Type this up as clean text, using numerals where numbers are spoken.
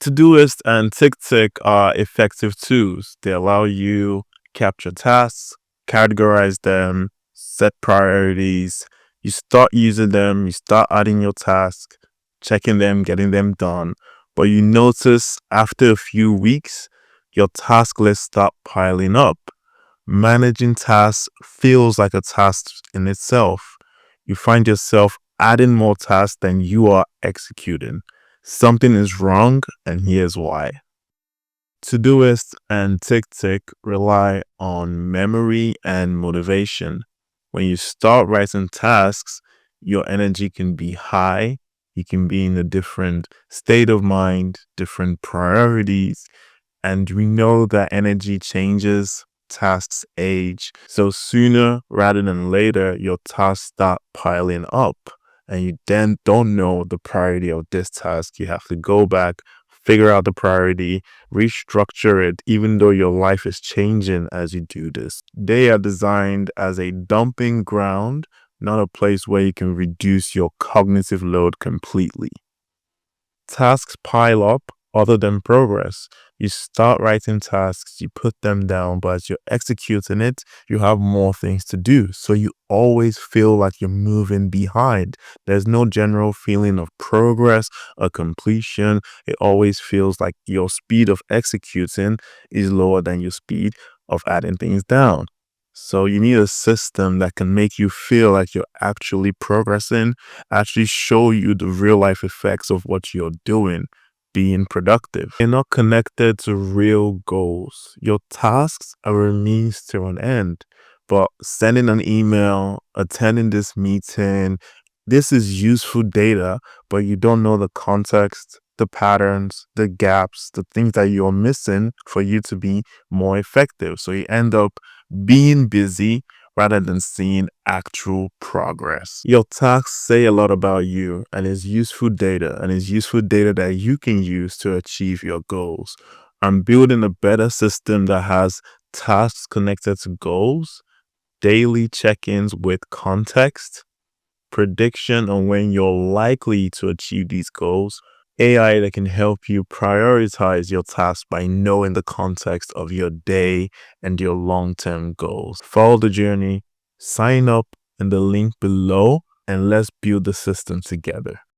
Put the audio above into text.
Todoist and TickTick are effective tools. They allow you capture tasks, categorize them, set priorities. You start using them, you start adding your tasks, checking them, getting them done. But you notice after a few weeks, your task list start piling up. Managing tasks feels like a task in itself. You find yourself adding more tasks than you are executing. Something is wrong, and here's why. Todoist and TickTick rely on memory and motivation. When you start writing tasks, your energy can be high. You can be in a different state of mind, different priorities, and we know that energy changes, tasks age. So sooner rather than later, your tasks start piling up and you then don't know the priority of this task. You have to go back, figure out the priority, restructure it, even though your life is changing as you do this. They are designed as a dumping ground, not a place where you can reduce your cognitive load completely. Tasks pile up other than progress. You start writing tasks, you put them down, but as you're executing it, you have more things to do. So you always feel like you're moving behind. There's no general feeling of progress or completion. It always feels like your speed of executing is lower than your speed of adding things down. So you need a system that can make you feel like you're actually progressing, actually show you the real life effects of what you're doing, being productive. You're not connected to real goals. Your tasks are a means to an end. But sending an email, attending this meeting, this is useful data, but you don't know the context, the patterns, the gaps, the things that you're missing for you to be more effective. So you end up being busy rather than seeing actual progress. Your tasks say a lot about you, and it's useful data, that you can use to achieve your goals. I'm building a better system that has tasks connected to goals, daily check-ins with context, prediction on when you're likely to achieve these goals, AI that can help you prioritize your tasks by knowing the context of your day and your long-term goals. Follow the journey, sign up in the link below, and let's build the system together.